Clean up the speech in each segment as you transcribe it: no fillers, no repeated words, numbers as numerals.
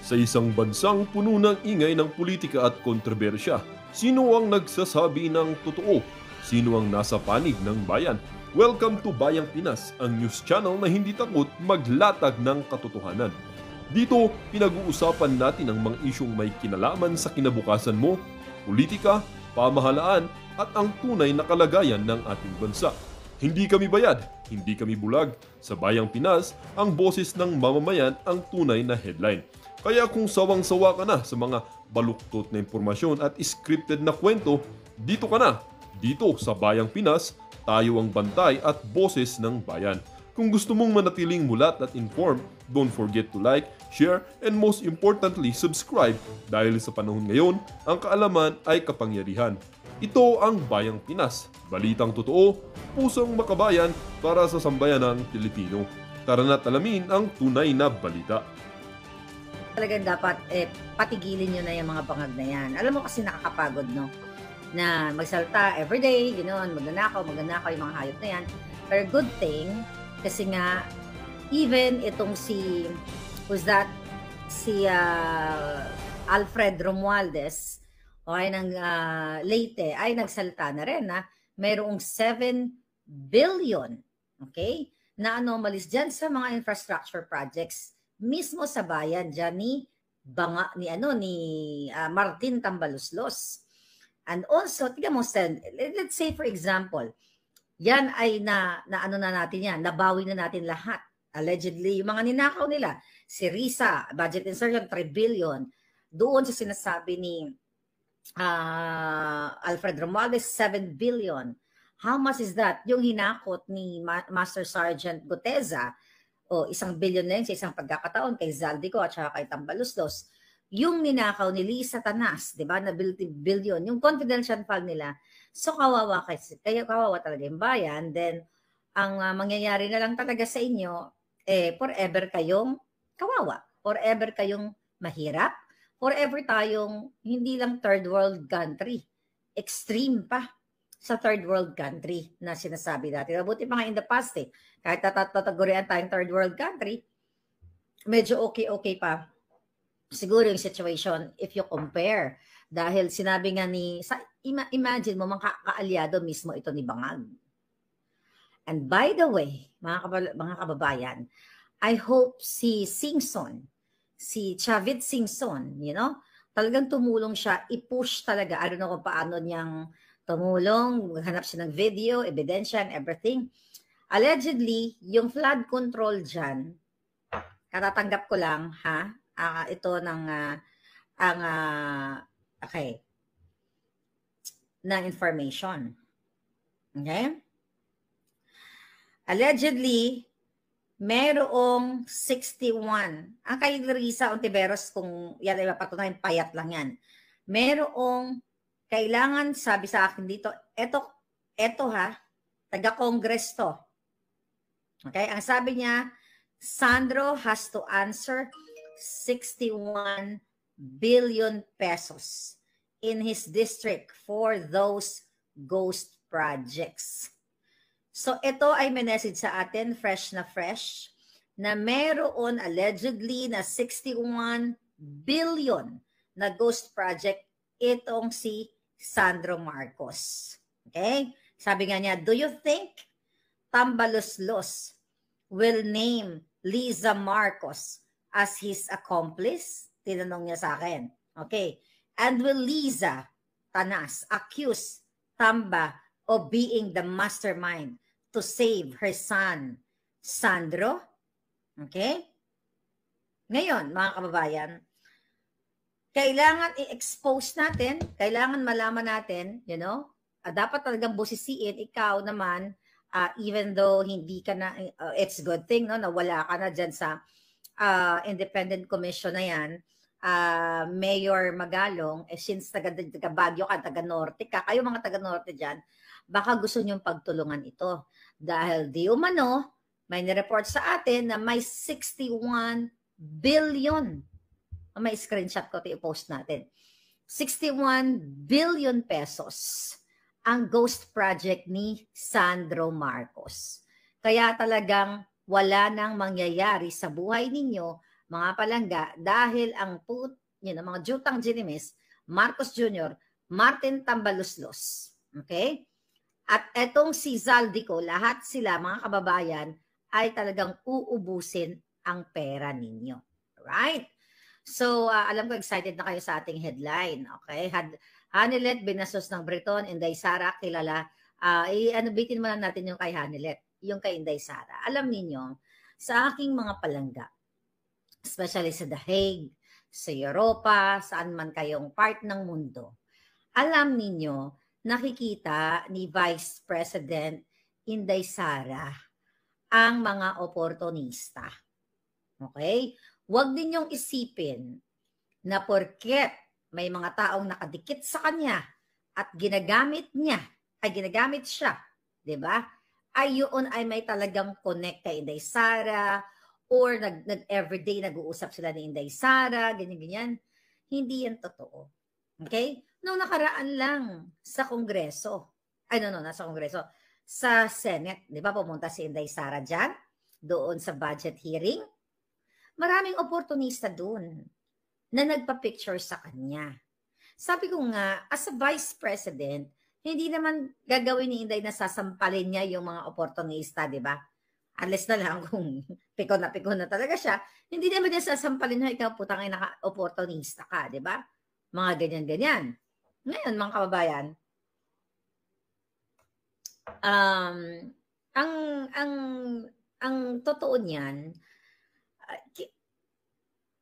Sa isang bansang puno ng ingay ng politika at kontrobersya, sino ang nagsasabi ng totoo? Sino ang nasa panig ng bayan? Welcome to Bayang Pinas, ang news channel na hindi takot maglatag ng katotohanan. Dito, pinag-uusapan natin ang mga isyong may kinalaman sa kinabukasan mo, politika, pamahalaan, at ang tunay na kalagayan ng ating bansa. Hindi kami bayad, hindi kami bulag. Sa Bayang Pinas, ang boses ng mamamayan ang tunay na headline. Kaya kung sawang-sawa ka na sa mga baluktot na impormasyon at scripted na kwento, dito ka na. Dito sa Bayang Pinas, tayo ang bantay at boses ng bayan. Kung gusto mong manatiling mulat at informed, don't forget to like, share, and most importantly, subscribe dahil sa panahon ngayon, ang kaalaman ay kapangyarihan. Ito ang Bayang Pinas, balitang totoo, pusong makabayan para sa sambayanang Pilipino. Tara na't alamin ang tunay na balita. Talagang dapat patigilin nyo na yung mga bangag na yan. Alam mo kasi nakakapagod, no? Na magsalta everyday, gano'n, magnanakaw yung mga hayop na yan. Pero good thing, kasi nga, even itong si Alfred Romualdez, okay, ng Leyte, ay nagsalta na rin na mayroong 7 billion, okay, na anomalies dyan sa mga infrastructure projects mismo sa bayan dyan ni Martin Tambaluslos. And also, tignan mo, let's say for example, yan ay natin yan, nabawi na natin lahat. Allegedly, yung mga ninakaw nila, si Risa, budget insertion, 3 billion. Doon sa sinasabi ni Alfred Romualdez, 7 billion. How much is that? Yung hinakot ni Master Sergeant Guteza, 1 billion na yun sa isang pagkakataon kay Zaldico at saka kay Tambaluslos. Yung ninakaw ni Lisa Tanas, di ba, na billion, yung confidential fund nila. So kawawa kaya kawawa talaga yung bayan. Then, ang mangyayari na lang talaga sa inyo, forever kayong kawawa. Forever kayong mahirap. Forever tayong hindi lang third world country. Extreme pa sa third world country na sinasabi natin. Mabuti pa nga in the past kahit tatagurian tayong third world country, medyo okay pa siguro yung situation if you compare. Dahil sinabi nga imagine mo, mga kaalyado mismo ito ni Bangag. And by the way, mga kababayan, I hope si Chavit Singson, talagang tumulong siya, i-push talaga. I don't know kung paano niyang tumulong, maghanap siya ng video, ebidensya, and everything. Allegedly, yung flood control dyan, katatanggap ko lang, ito ng information. Okay? Allegedly, merong 61. Ang kay Risa Ontiveros, kung yan ay mapatunayan, payat lang yan. Merong kailangan, sabi sa akin dito, eto taga-Congress to. Okay? Ang sabi niya, Sandro has to answer 61 billion pesos in his district for those ghost projects. So ito ay message sa atin, fresh na meron allegedly na 61 billion na ghost project itong si Sandro Marcos. Okay? Sabi nga niya, do you think Tambaluslos will name Liza Marcos as his accomplice? Tinanong niya sa akin. Okay. And will Liza Tanas accuse Tamba of being the mastermind to save her son, Sandro? Okay? Ngayon, mga kababayan, kailangan i-expose natin, kailangan malaman natin, dapat talagang busisiin, ikaw naman, even though hindi ka na, it's good thing, na wala ka na dyan sa independent commission na yan, Mayor Magalong, since taga Baguio ka, taga Norte ka, kayo mga taga Norte dyan, baka gusto nyong pagtulungan ito. Dahil di umano, may nireport sa atin na may 61 billion. May screenshot ko, i-post natin. 61 billion pesos ang ghost project ni Sandro Marcos. Kaya talagang wala nang mangyayari sa buhay ninyo mga palangga, dahil ang mga jutang ginimis, Marcos Jr., Martin Tambaluslos. Okay? At etong si Zaldico, lahat sila, mga kababayan, ay talagang uubusin ang pera ninyo. Right? So, alam ko excited na kayo sa ating headline. Okay? Hanilet, binasos ng Breton, Inday Sara, kilala. Bitin mo lang natin yung kay Hanilet, yung kay Inday Sara. Alam niyo sa aking mga palangga, especially sa The Hague, sa Europa, saan man kayong part ng mundo, alam ninyo, nakikita ni Vice President Inday Sara ang mga oportunista. Okay? Huwag ninyong isipin na porket may mga taong nakadikit sa kanya at ginagamit siya, 'di ba? Ay yun ay may talagang connect kay Inday Sara or everyday nag-uusap sila ni Inday Sara, ganyan-ganyan. Hindi yan totoo. Okay? Noong nakaraan lang sa Kongreso, nasa Kongreso, sa Senate, di ba pumunta si Inday Sara dyan, doon sa budget hearing, maraming oportunista doon na nagpa-picture sa kanya. Sabi ko nga, as a vice president, hindi naman gagawin ni Inday na sasampalin niya yung mga oportunista, di ba? Unless na lang kung pikon na talaga siya, hindi naman niya sasampalin na ikaw putang ay naka-oportunista ka, di ba? Mga ganyan-ganyan. Ngayon, mga kababayan, ang totoo niyan,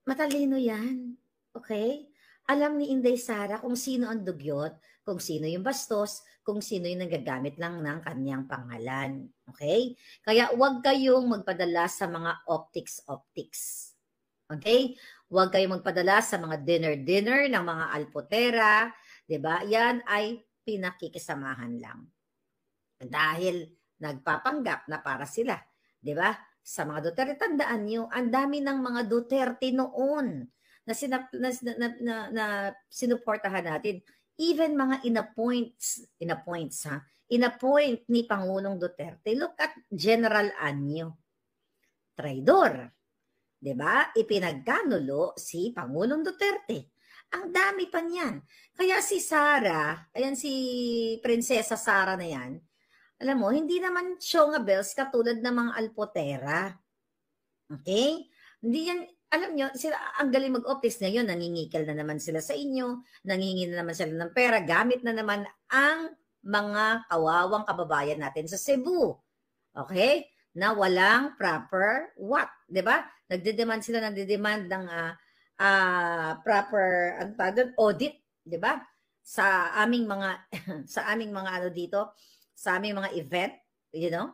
matalino yan. Okay? Alam ni Inday Sara kung sino ang dugyot, kung sino yung bastos, kung sino yung nagagamit lang ng kanyang pangalan. Okay? Kaya huwag kayong magpadala sa mga optics. Okay? Huwag kayong magpadala sa mga dinner ng mga alpotera. Diba? Yan ay pinakikisamahan lang. Dahil nagpapanggap na para sila. Diba? Sa mga Duterte, tandaan nyo, ang dami ng mga Duterte noon na sinuportahan natin. Even mga inappoint ni Pangulong Duterte. Look at General Anyo. Traidor. Diba? Ipinagkanulo si Pangulong Duterte. Ang dami pa niyan. Kaya si Sara, ayan si Prinsesa Sara na yan, alam mo, hindi naman syonga bells katulad ng mga alpotera. Okay? Hindi yan, alam nyo, sila, ang galing mag-optics ngayon, nangingikil na naman sila sa inyo, nangingi na naman sila ng pera, gamit na naman ang mga kawawang kababayan natin sa Cebu. Okay? Na walang proper what? Diba? Nagdedemand sila ng proper audit, diba? Sa aming mga sa aming mga event, you know?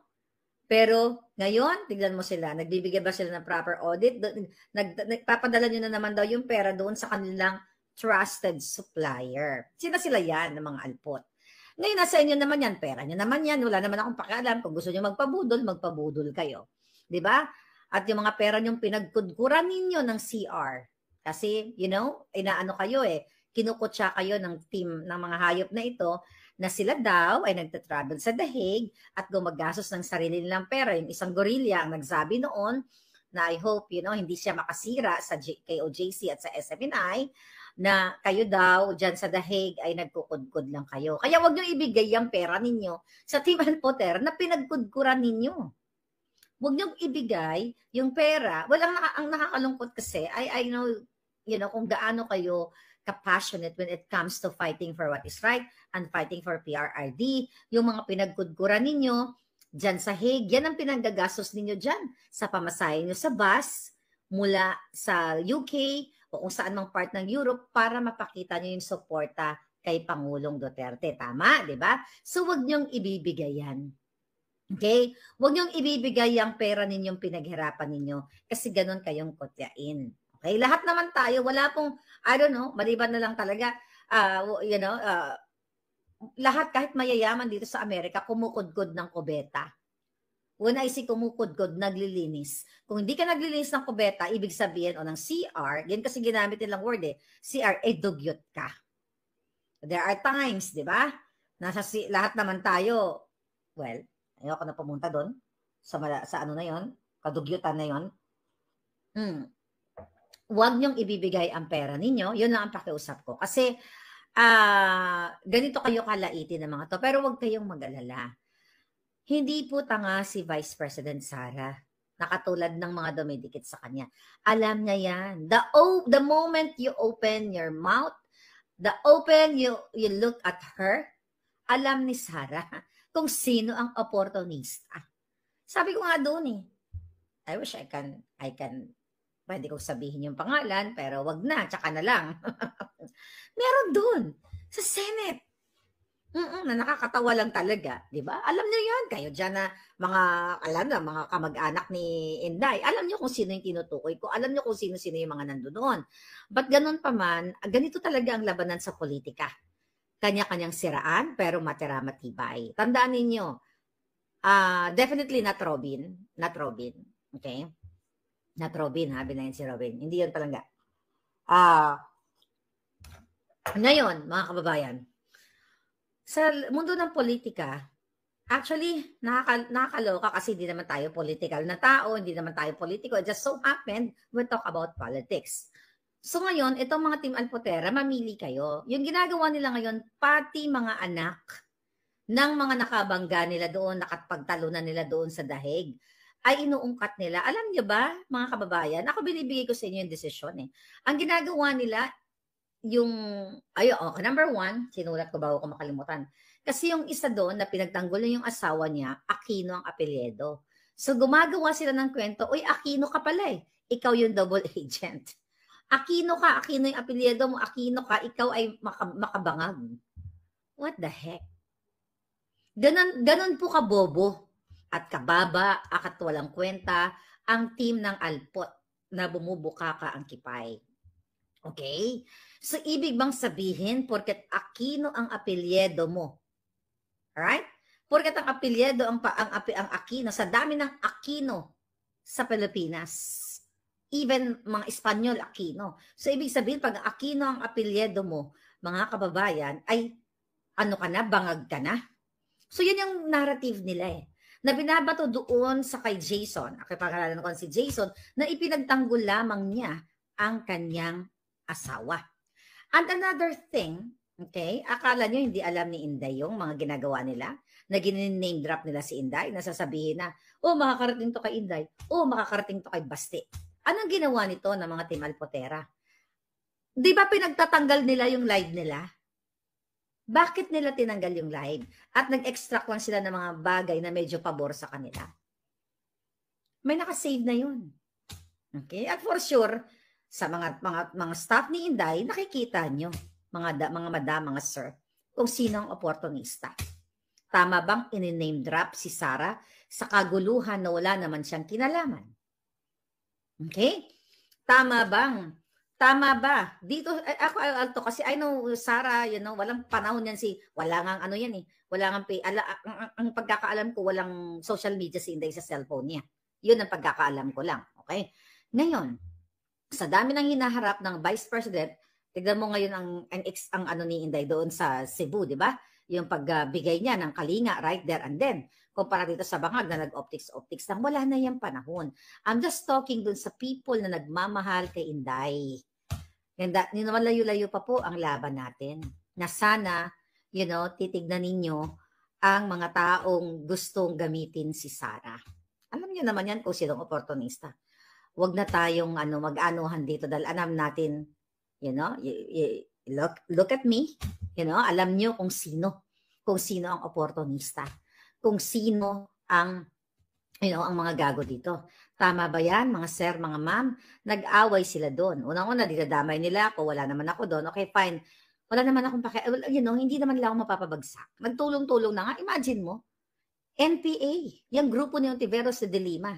Pero ngayon, tignan mo sila, nagbibigay ba sila ng proper audit? Nagpapadala nyo na naman daw yung pera doon sa kanilang trusted supplier. Sila yan, ng mga alpot. Ngayon, nasa inyo naman yan, pera nyo naman yan, wala naman akong pakialam. Kung gusto nyo magpabudol kayo. Diba? At yung mga pera nyong pinagkudkuran ninyo ng CR. Kasi, you know, inaano kayo kinukutsa kayo ng team ng mga hayop na ito na sila daw ay nagtatravel sa The Hague at gumagastos ng sarili nilang pera. Yung isang gorilla ang nagsabi noon na I hope, you know, hindi siya makasira sa KOJC at sa SMNI na kayo daw dyan sa The Hague ay nagkukudkud lang kayo. Kaya wag niyo ibigay yung pera ninyo sa Team Alpoter na pinagkudkuran ninyo. Wag niyo ibigay yung pera. Ang nakakalungkot kasi, I know, you know, kung gaano kayo passionate when it comes to fighting for what is right and fighting for PRRD. Yung mga pinagkudkuran ninyo dyan sa Hague, yan ang pinanggagastos ninyo dyan sa pamasahe nyo sa bus mula sa UK o kung saan mang part ng Europe para mapakita nyo yung suporta kay Pangulong Duterte. Tama, di ba? So, wag nyong ibibigay yan. Okay? Wag nyong ibibigay yung pera ninyong pinaghirapan ninyo kasi ganun kayong kutyain. Okay, lahat naman tayo, wala pong, I don't know, maliban na lang talaga, you know, lahat kahit mayayaman dito sa Amerika, kumukudkod ng kubeta. When I say kumukudkod, naglilinis. Kung hindi ka naglilinis ng kubeta, ibig sabihin, o ng CR, yan kasi ginamit nilang word CR, dugyot ka. There are times, di ba? Lahat naman tayo, well, ayoko na pumunta doon, sa ano na yon, kadugyotan na yon. huwag niyong ibibigay ang pera ninyo. Yun lang ang pakiusap ko. Kasi ganito kayo kalaitin ng mga to. Pero huwag kayong mag-alala. Hindi po tanga si Vice President Sara na katulad ng mga dumidikit sa kanya. Alam niya yan. The moment you open your mouth, you look at her, alam ni Sara kung sino ang opportunista. Sabi ko nga doon eh. I wish I can pwede kong sabihin yung pangalan, pero wag na, tsaka na lang. Meron doon, sa Senate. Na nakakatawa lang talaga, di ba? Alam niyo yan, kayo dyan na mga kamag-anak ni Inday. Alam niyo kung sino yung tinutukoy ko. Alam niyo kung sino-sino yung mga nandoon. But ganun pa man, ganito talaga ang labanan sa politika. Kanya-kanyang siraan, pero matibay. Tandaan ninyo, definitely not Robin. Okay? Not Robin, ha? Binayin si Robin. Hindi yun palangga. Ngayon, mga kababayan, sa mundo ng politika, actually, nakakaloka kasi hindi naman tayo political na tao, hindi naman tayo politiko. It just so happened, we talk about politics. So ngayon, itong mga Team Alpotera, mamili kayo. Yung ginagawa nila ngayon, pati mga anak ng mga nakabangga nila doon, nakapagtalunan nila doon sa dahig, ay inuungkat nila. Alam niyo ba, mga kababayan, ako binibigay ko sa inyo yung desisyon eh. Ang ginagawa nila, number 1, sinulat ko bago ko makalimutan. Kasi yung isa doon na pinagtanggol yung asawa niya, Aquino ang apelyedo. So gumagawa sila ng kwento, uy, Aquino ka pala eh. Ikaw yung double agent. Aquino yung apelyedo mo, Aquino ka, ikaw ay makabangag. What the heck? Ganon po kabobo at kababa, at walang kwenta ang team ng Alpot na bumubuka ka ang kipay. Okay? So, ibig bang sabihin, porket Aquino ang apelyedo mo, right? Porket ang apelyedo, ang Aquino, sa dami ng Aquino sa Pilipinas, even mga Espanyol Aquino. So, ibig sabihin, pag Aquino ang apelyedo mo, mga kababayan, ay ano ka na, bangag ka na. So, yun yung narrative nila eh. Na binabato doon sa kay Jason, pakilala ko si Jason, na ipinagtanggol lamang niya ang kanyang asawa. And another thing, okay, akala nyo hindi alam ni Inday yung mga ginagawa nila, na gin-name drop nila si Inday, nasasabihin na, oh, makakarating to kay Inday, oh, makakarating to kay Basti. Anong ginawa nito ng mga Team Alpotera? Di ba pinagtatanggal nila yung live nila? Bakit nila tinanggal yung live? At nag-extract lang sila ng mga bagay na medyo pabor sa kanila. May nakasave na yun. Okay? At for sure, sa mga staff ni Inday, nakikita nyo, mga madam, mga sir, kung sino ang opportunista. Tama bang in-name drop si Sara sa kaguluhan na wala naman siyang kinalaman? Okay? Tama ba? Dito, ako alto kasi I know, Sara, walang panahon yan wala nga ano yan eh. Wala nga, ang pagkakaalam ko, walang social media si Inday sa cellphone niya. Yun ang pagkakaalam ko lang. Okay? Ngayon, sa dami ng hinaharap ng Vice President, tignan mo ngayon ang ano ni Inday doon sa Cebu, di ba? Yung pagbigay niya ng kalinga right there and then. Kumpara dito sa bangag na nag-optics lang, wala na yung panahon. I'm just talking dun sa people na nagmamahal kay Inday. Hindi naman layo-layo pa po ang laban natin. Na sana, titignan ninyo ang mga taong gustong gamitin si Sara. Alam niyo naman yan kung sinong opportunista. Huwag na tayong mag-anuhan dito dahil alam natin, look at me, alam niyo kung sino ang opportunista. Kung sino ang mga gago dito. Tama ba yan, mga sir, mga ma'am? Nag-away sila doon. Unang-una, dinadamay nila ako, wala naman ako doon. Okay, fine. Wala naman akong hindi naman nila ako mapapabagsak. Nagtulong-tulong na nga. Imagine mo, NPA, yung grupo ni Ontiveros de Lima.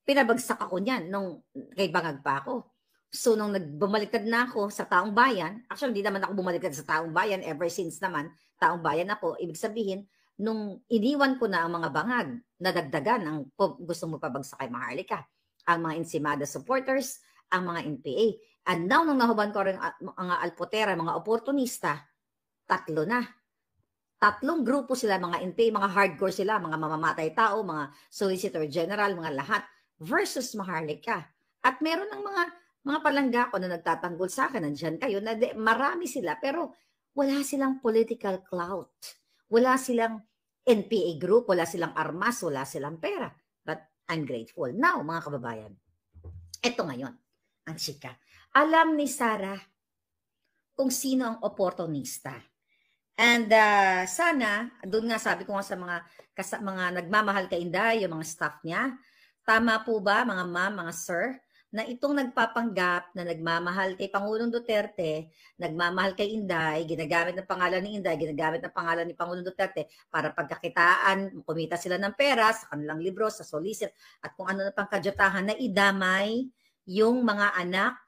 Pinabagsak ako niyan nung kay bangag pa ako. So, nung bumaliktad na ako sa taong bayan, actually, hindi naman ako bumaliktad sa taong bayan ever since naman, taong bayan ako. Ibig sabihin, nung iniwan ko na ang mga bangag, nadagdagan ang gusto mo pabagsak kay Maharlika, ang mga Ensimada supporters, ang mga NPA. And now, nung nahuban ko rin mga Alpotera, mga oportunista, 3 na. 3 grupo sila, mga NPA, mga hardcore sila, mga mamamatay tao, mga Solicitor General, mga lahat, versus Maharlika. At meron ng mga mga palangga ko na nagtatanggol sa akin, nandiyan kayo, marami sila, pero wala silang political clout. Wala silang NPA group, wala silang armas, wala silang pera. But I'm grateful. Now, mga kababayan, eto ngayon, ang chika. Alam ni Sarah kung sino ang opportunista. And sana, doon nga sabi ko nga sa mga nagmamahal kay Inday, yung mga staff niya, tama po ba mga ma'am, mga sir, na itong nagpapanggap na nagmamahal kay Pangulong Duterte, nagmamahal kay Inday, ginagamit ng pangalan ni Inday, ginagamit ng pangalan ni Pangulong Duterte para pagkakitaan, kumita sila ng pera sa kanilang libro, sa solicit, at kung ano na pang kadyatahan na idamay yung mga anak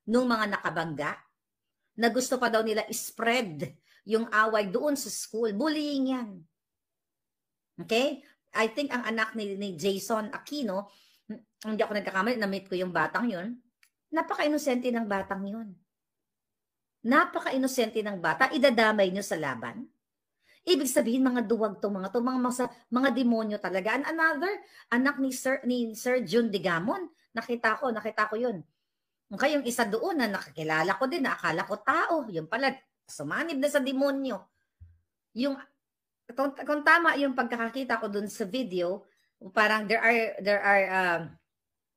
nung mga nakabangga, na gusto pa daw nila spread yung away doon sa school. Bullying yan. Okay? I think ang anak ni Jason Aquino, hindi ako nagkakamali, na-meet ko yung batang yun, napaka-inosente ng batang yun. Napaka-inosente ng bata, idadamay nyo sa laban. Ibig sabihin, mga duwag to, mga demonyo talaga. And another, anak ni Sir Jun Digamon, nakita ko yun. Okay, yung isa doon na nakakilala ko din, na akala ko tao, yung pala, sumanib na sa demonyo. Yung, kung tama yung pagkakakita ko dun sa video, parang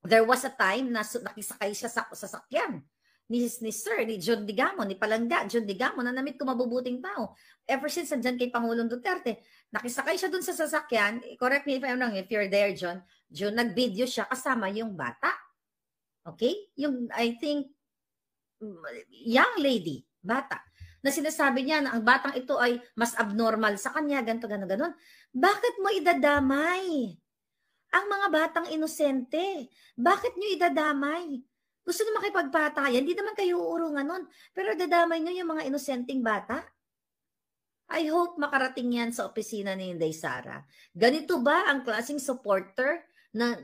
there was a time na nakisakay siya sa sasakyan ni John Digamon, ni Palangga, John Digamon, na namit ko mabubuting tao. Ever since andyan kay Pangulong Duterte, nakisakay siya dun sa sasakyan, correct me if I'm wrong, if you're there, John, nag-video siya kasama yung bata. Okay? Yung, I think, young lady, bata, na sinasabi niya na ang batang ito ay mas abnormal sa kanya, ganito, ganon. Bakit mo idadamay ang mga batang inosente? Bakit nyo idadamay? Gusto nyo makipagpatayan? Hindi naman kayo uurungan nun. Pero dadamay nyo yung mga inosenteng bata? I hope makarating yan sa opisina ni Inday Sara. Ganito ba ang klaseng supporter na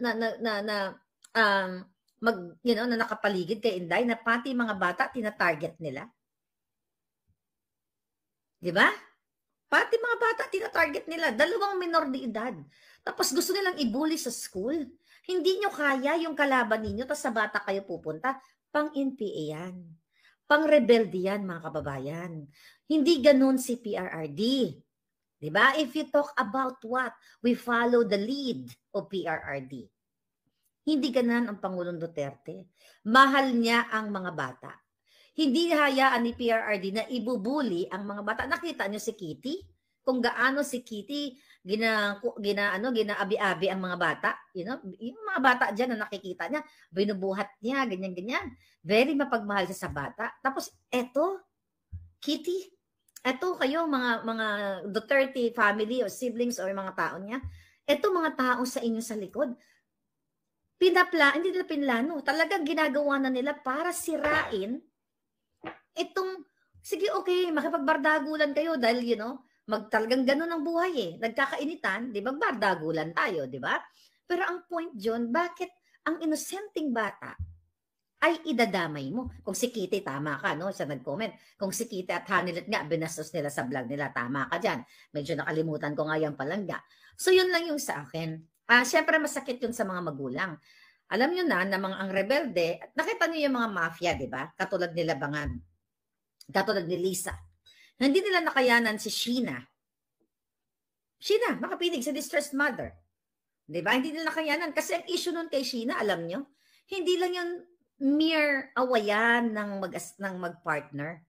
nakapaligid kay Inday, na pati mga bata tina-target nila? Di ba? Pati mga bata tina-target nila, 2 minor de edad. Tapos gusto nilang i-bully sa school. Hindi nyo kaya yung kalaban ninyo, tapos sa bata kayo pupunta. Pang-NPA yan. Pang-rebelde yan, mga kababayan. Hindi ganun si PRRD. Di ba? If you talk about what, we follow the lead of PRRD. Hindi ganun ang Pangulong Duterte. Mahal niya ang mga bata. Hindi hayaan ni PRRD na ibubuli ang mga bata. Nakita niyo si Kitty? Kung gaano si Kitty ginaabi-abi ang mga bata. You know? Yung mga bata dyan na nakikita niya, binubuhat niya, ganyan-ganyan. Very mapagmahal siya sa bata. Tapos eto, Kitty, eto kayo mga Duterte family o siblings o mga tao niya, eto mga tao sa inyo sa likod, hindi nila pinlano. Talagang ginagawa na nila para sirain itong, sige, okay, makipagbardagulan kayo dahil, talagang ganun ang buhay eh. Nagkakainitan, di ba? Bardagulan tayo, di ba? Pero ang point, John, bakit ang inosenteng bata ay idadamay mo? Kung si Kitty, tama ka, no? Siya nag-comment. Kung si Kitty at Hanilet nga, binastos nila sa vlog nila, tama ka dyan. Medyo nakalimutan ko nga yung Palangga. So, yun lang yung sa akin. Siyempre, masakit yun sa mga magulang. Alam nyo na mga ang rebelde, nakita nyo yung mga mafia, di ba? Katulad nila Bangan. Katulad ni Lisa. Hindi nila nakayanan si Sheena. Sheena, makapinig sa distressed mother. Di ba? Hindi nila nakayanan. Kasi ang issue nun kay Sheena, alam nyo, hindi lang yung mere awayan ng mag-partner.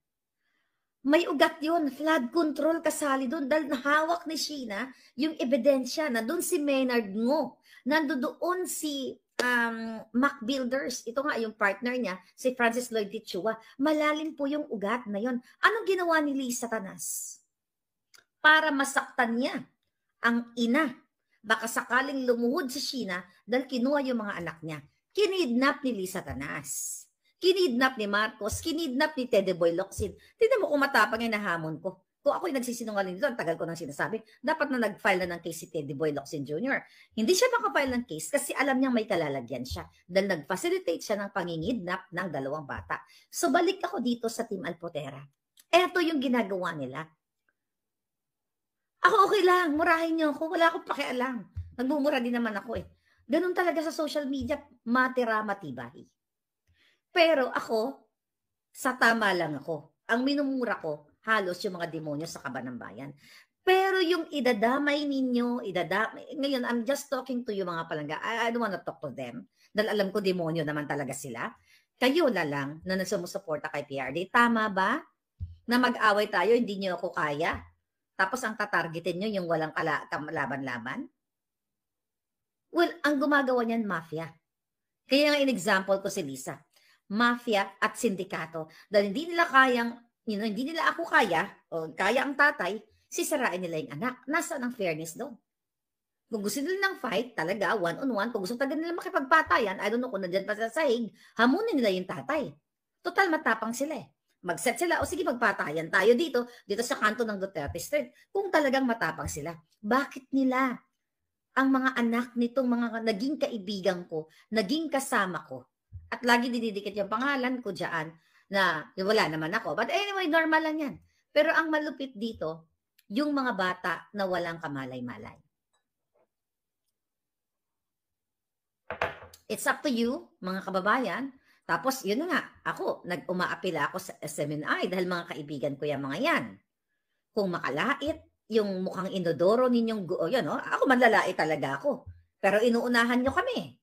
May ugat yun. Flood control kasali doon. Dahil nahawak ni Sheena yung ebidensya na doon si Maynard Ngo. Nandoon si Mac Builders, ito nga yung partner niya, si Francis Lloyd Tichua. Malalim po yung ugat na yon. Anong ginawa ni Lisa Tanas? Para masaktan niya ang ina. Baka sakaling lumuhod si Sheena dahil kinuha yung mga anak niya. Kinidnap ni Lisa Tanas. Kinidnap ni Marcos. Kinidnap ni Teddy Boy Locsin. Tignan mo kung matapang yung nahamon ko. Kung ako'y nagsisinungaling dito, ang tagal ko nang sinasabi, dapat na nag-file na ng case si Teddy Boy Locsin Jr. Hindi siya makafile ng case kasi alam niyang may kalalagyan siya dahil nag-facilitate siya ng pangingidnap ng 2 bata. So balik ako dito sa Team Alpotera. Eto yung ginagawa nila. Ako okay lang, murahin niyo ako, wala akong pakialam. Nagmumura din naman ako eh. Ganun talaga sa social media, matira matibay. Pero ako, sa tama lang ako. Ang minumura ko, halos yung mga demonyo sa kaban ng bayan. Pero yung idadamay ninyo, ngayon, I'm just talking to you mga palangga. I don't wanna talk to them. Dahil alam ko demonyo naman talaga sila. Kayo na lang na nagsumusuporta kay PRD. Tama ba? Na mag-away tayo, hindi nyo ako kaya. Tapos ang tatargetin nyo yung walang laban-laban? Well, ang gumagawa niyan, mafia. Kaya nga in-example ko si Lisa. Mafia at sindikato. Dahil hindi nila kayang, hindi nila ako kaya, o kaya ang tatay, sisirain nila yung anak. Nasaan ang fairness doon? Kung gusto nila ng fight, talaga, one-on-one, kung gusto talaga nila makipagpatayan, I don't know kung nandyan pa sa sahig, hamunin nila yung tatay. Total, matapang sila eh. Mag-set sila, o sige, magpatayan tayo dito sa kanto ng Duterte Street. Kung talagang matapang sila, bakit nila ang mga anak nitong mga naging kaibigan ko, naging kasama ko, at lagi dinidikit yung pangalan ko dyan, na wala naman ako. But anyway, normal lang yan. Pero ang malupit dito, yung mga bata na walang kamalay-malay. It's up to you, mga kababayan. Tapos, yun na nga, ako, umaapila ako sa SMNI dahil mga kaibigan ko yung mga yan. Kung makalait, yung mukhang inodoro ninyong, ako manlalait talaga ako. Pero inuunahan nyo kami.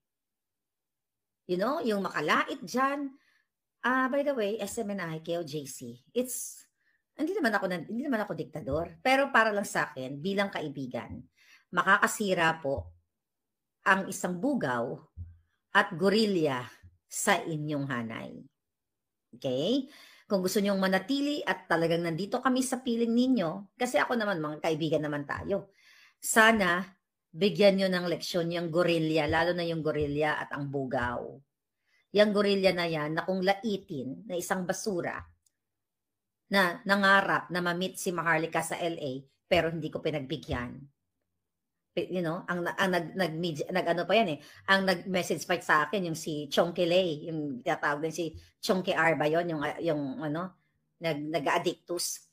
Yung makalait dyan. By the way, SMNI, KOJC, hindi naman ako diktador. Pero para lang sa akin, bilang kaibigan, makakasira po ang isang bugaw at gorilya sa inyong hanay. Okay? Kung gusto nyong manatili at talagang nandito kami sa piling ninyo, kasi ako naman, mga kaibigan naman tayo, sana bigyan nyo ng leksyon yung gorilya, lalo na yung gorilya at ang bugaw. Yung gorilya na yan, na kung laitin na isang basura, na nangarap na ma-meet si Maharlika sa LA, pero hindi ko pinagbigyan. Ang nag-message pa sa akin yung si Chonky Lay, yung tinatawag din si Chonky R ba yun, yung nag-addictus.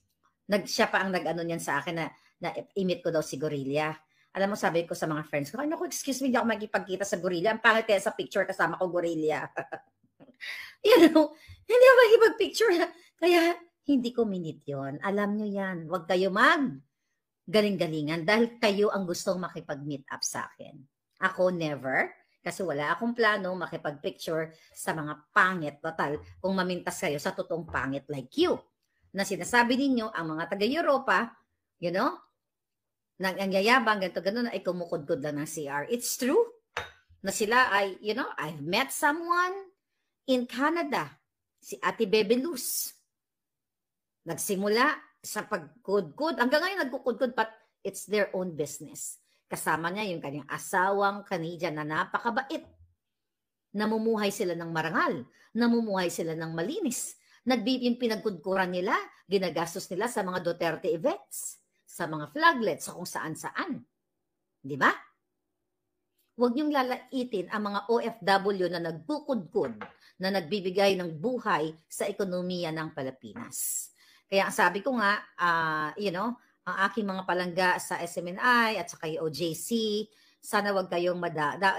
Siya pa ang nag-ano niyan sa akin na imit ko daw si Gorilla. Alam mo, sabi ko sa mga friends ko, excuse me, hindi ako makikipagkita sa Gorilla. Ang pangit kaya sa picture kasama ko Gorilla. Hindi ako makikipag-picture. Kaya hindi ko minute yon. Alam nyo yan. Huwag kayo galing-galingan dahil kayo ang gustong makipag-meet up sa akin. Ako never, kasi wala akong plano makipag-picture sa mga pangit. Total, kung mamintas kayo sa totoong pangit like you, na sinasabi ninyo, ang mga taga-Europa, nangyayabang, ganito-ganon, ay kumukudkod lang ng CR. It's true na sila ay, I've met someone in Canada, si Ate Bebe Luz. Nagsimula sa pagkudkod. Hanggang ngayon nagkukudkod, but it's their own business. Kasama niya yung kanyang asawang Canadian na napakabait. Namumuhay sila ng marangal. Namumuhay sila ng malinis. Yung pinagkudkuran nila, ginagastos nila sa mga Duterte events, sa mga flaglets, sa kung saan-saan. Di ba? Huwag niyong lalaitin ang mga OFW na nagkukudkod, na nagbibigay ng buhay sa ekonomiya ng Pilipinas. Kaya sabi ko nga, ang aking mga palangga sa SMNI at sa OJC, sana wag kayong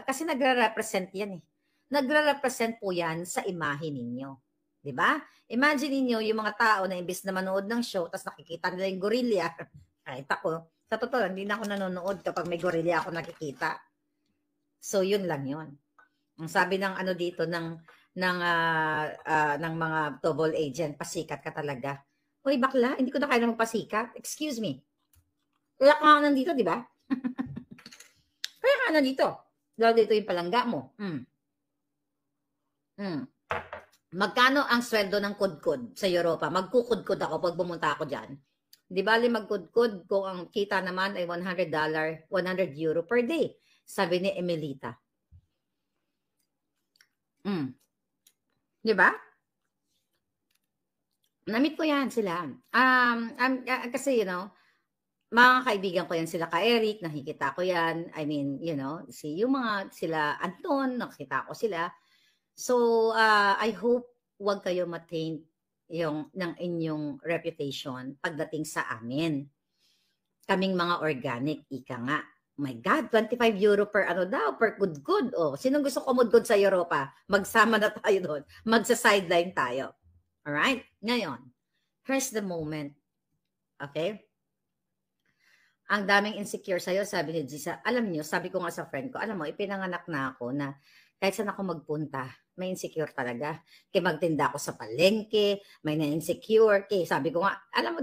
kasi nagre-represent yan eh. Nagre-represent po yan sa imahe ninyo. Diba? Imagine niyo yung mga tao na imbes na manood ng show, tapos nakikita nila yung gorilla. Kahit ako, sa totoo, hindi na ako nanonood kapag may gorilla ako nakikita. So, yun lang yun. Ang sabi ng dito, ng mga double agent, pasikat ka talaga. Hoy, bakla, hindi ko na kaya magpasikat. Excuse me. Kaya ka nandito, di ba? Kaya ka nandito. Dahil dito yung palangga mo. Magkano ang sweldo ng kudkod sa Europa? Magkukudkod ako pag bumunta ako dyan. Di bali magkudkod kung ang kita naman ay $100, €100 per day. Sabi ni Emelita. Di ba? Namit ko yan sila. Kasi, mga kaibigan ko yan sila ka Eric, nakikita ko yan. I mean, sila Anton, nakikita ko sila. So, I hope wag kayo ma-taint ng inyong reputation pagdating sa amin. Kaming mga organic, ika nga. my God, 25 euro per ano daw, per good. Oh, sinong gusto kumudgod sa Europa? Magsama na tayo doon. Magsa-sideline tayo. Alright? Ngayon, here's the moment. Okay? Ang daming insecure sa'yo, sabi ni Gisa. Alam niyo, sabi ko nga sa friend ko, alam mo, ipinanganak na ako na kahit saan ako magpunta, may insecure talaga. Kaya magtinda ako sa palengke, may na-insecure. Kaya sabi ko nga, alam mo,